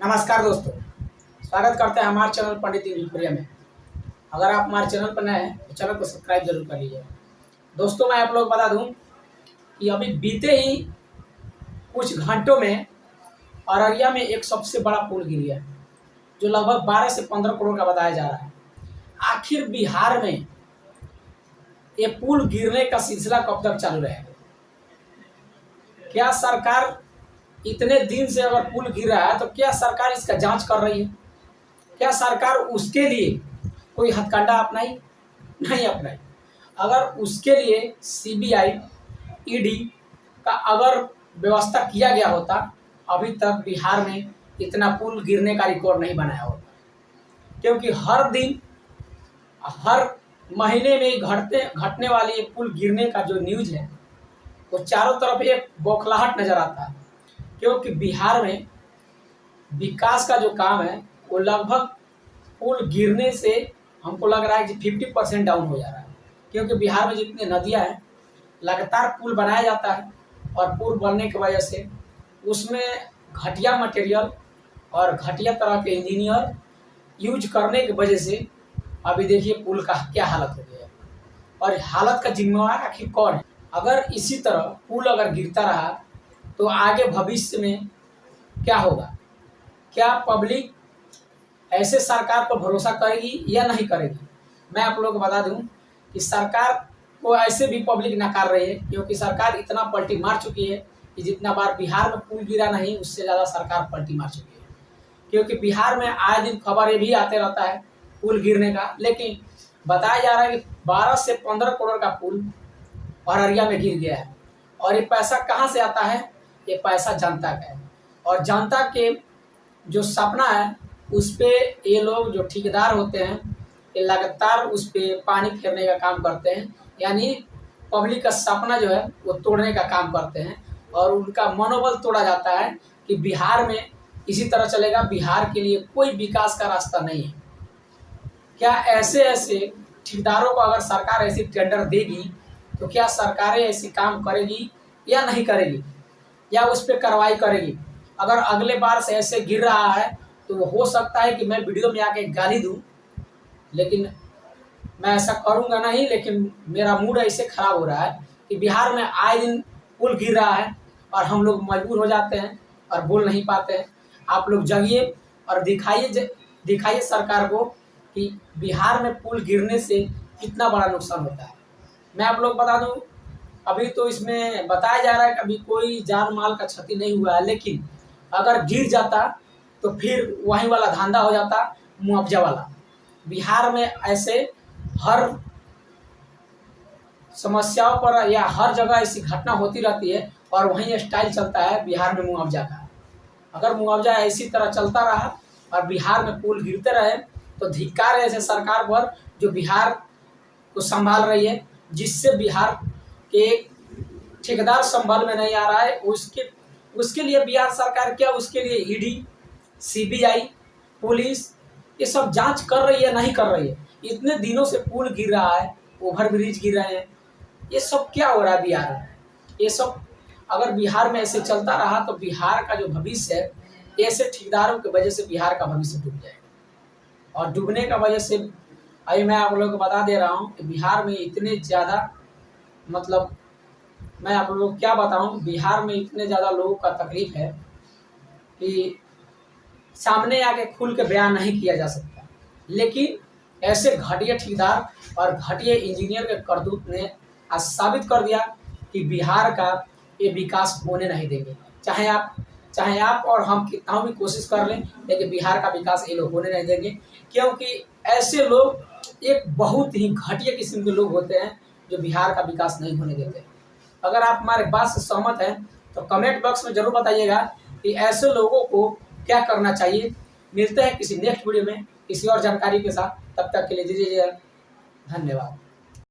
नमस्कार दोस्तों, स्वागत करते हैं हमारे चैनल पंडित इंग्लिश में। अगर आप हमारे चैनल पर नए हैं तो चैनल को सब्सक्राइब जरूर कर लीजिए। दोस्तों, मैं आप लोग बता दूं कि अभी बीते ही कुछ घंटों में अररिया में एक सबसे बड़ा पुल गिर गया, जो लगभग 12 से 15 करोड़ का बताया जा रहा है। आखिर बिहार में ये पुल गिरने का सिलसिला कब तक चालू रहेगा? क्या सरकार इतने दिन से अगर पुल गिर रहा है तो क्या सरकार इसका जांच कर रही है? क्या सरकार उसके लिए कोई हथकंडा अपनाई? नहीं अपनाई। अगर उसके लिए सीबीआई, ईडी का अगर व्यवस्था किया गया होता, अभी तक बिहार में इतना पुल गिरने का रिकॉर्ड नहीं बनाया होता। क्योंकि हर दिन, हर महीने में घटने वाली ये पुल गिरने का जो न्यूज है वो चारों तरफ एक बौखलाहट नजर आता है। क्योंकि बिहार में विकास का जो काम है वो लगभग पुल गिरने से हमको लग रहा है कि 50% डाउन हो जा रहा है। क्योंकि बिहार में जितनी नदियां हैं लगातार पुल बनाया जाता है, और पुल बनने की वजह से उसमें घटिया मटेरियल और घटिया तरह के इंजीनियर यूज करने की वजह से अभी देखिए पुल का क्या हालत हो गया है। और हालत का जिम्मेवार आखिर कौन है? अगर इसी तरह पुल अगर गिरता रहा तो आगे भविष्य में क्या होगा? क्या पब्लिक ऐसे सरकार पर भरोसा करेगी या नहीं करेगी? मैं आप लोगों को बता दूं कि सरकार को ऐसे भी पब्लिक नकार रही है, क्योंकि सरकार इतना पलटी मार चुकी है कि जितना बार बिहार में पुल गिरा नहीं, उससे ज़्यादा सरकार पलटी मार चुकी है। क्योंकि बिहार में आए दिन खबरें भी आते रहता है पुल गिरने का, लेकिन बताया जा रहा है कि 12 से 15 करोड़ का पुल अररिया में गिर गया है। और ये पैसा कहाँ से आता है? ये पैसा जनता का है, और जनता के जो सपना है उस पे ये लोग जो ठेकेदार होते हैं ये लगातार उस पे पानी फेरने का काम करते हैं। यानी पब्लिक का सपना जो है वो तोड़ने का काम करते हैं, और उनका मनोबल तोड़ा जाता है कि बिहार में इसी तरह चलेगा, बिहार के लिए कोई विकास का रास्ता नहीं है। क्या ऐसे ठेकेदारों को अगर सरकार ऐसी टेंडर देगी तो क्या सरकारें ऐसी काम करेगी या नहीं करेगी, या उस पर कार्रवाई करेगी? अगर अगले बार से ऐसे गिर रहा है तो हो सकता है कि मैं वीडियो में आके गाली दूं, लेकिन मैं ऐसा करूंगा नहीं। लेकिन मेरा मूड ऐसे खराब हो रहा है कि बिहार में आए दिन पुल गिर रहा है और हम लोग मजबूर हो जाते हैं और बोल नहीं पाते हैं। आप लोग जगिए और दिखाइए सरकार को कि बिहार में पुल गिरने से कितना बड़ा नुकसान होता है। मैं आप लोग बता दूं, अभी तो इसमें बताया जा रहा है कि अभी कोई जान माल का क्षति नहीं हुआ है, लेकिन अगर गिर जाता तो फिर वही वाला धंधा हो जाता, मुआवजा वाला। बिहार में ऐसे हर समस्याओं पर या हर जगह ऐसी घटना होती रहती है, और वही स्टाइल चलता है बिहार में मुआवजा का। अगर मुआवजा ऐसी तरह चलता रहा और बिहार में पुल गिरते रहे तो धिक्कार है ऐसे सरकार पर जो बिहार को संभाल रही है, जिससे बिहार के ठेकेदार संभाल में नहीं आ रहा है। उसके लिए बिहार सरकार क्या, उसके लिए ईडी, सीबीआई, पुलिस ये सब जांच कर रही है नहीं कर रही है? इतने दिनों से पुल गिर रहा है, ओवर ब्रिज गिर रहे हैं, ये सब क्या हो रहा है बिहार में? ये सब अगर बिहार में ऐसे चलता रहा तो बिहार का जो भविष्य है, ऐसे ठेकेदारों की वजह से बिहार का भविष्य डूब जाएगा। और डूबने का वजह से अभी मैं आप लोगों को बता दे रहा हूँ कि बिहार में इतने ज़्यादा, मतलब मैं आप लोगों को क्या बताऊँ, बिहार में इतने ज़्यादा लोगों का तकलीफ है कि सामने आके खुल के बयान नहीं किया जा सकता। लेकिन ऐसे घटिया ठेकेदार और घटिया इंजीनियर के करतूत ने आज साबित कर दिया कि बिहार का ये विकास होने नहीं देंगे। चाहे आप और हम कितना भी कोशिश कर लें, लेकिन बिहार का विकास ये लोग होने नहीं देंगे। क्योंकि ऐसे लोग एक बहुत ही घटिया किस्म के लोग होते हैं जो बिहार का विकास नहीं होने देते। अगर आप हमारे बात से सहमत हैं तो कमेंट बॉक्स में जरूर बताइएगा कि ऐसे लोगों को क्या करना चाहिए। मिलते हैं किसी नेक्स्ट वीडियो में किसी और जानकारी के साथ, तब तक के लिए दीजिए धन्यवाद।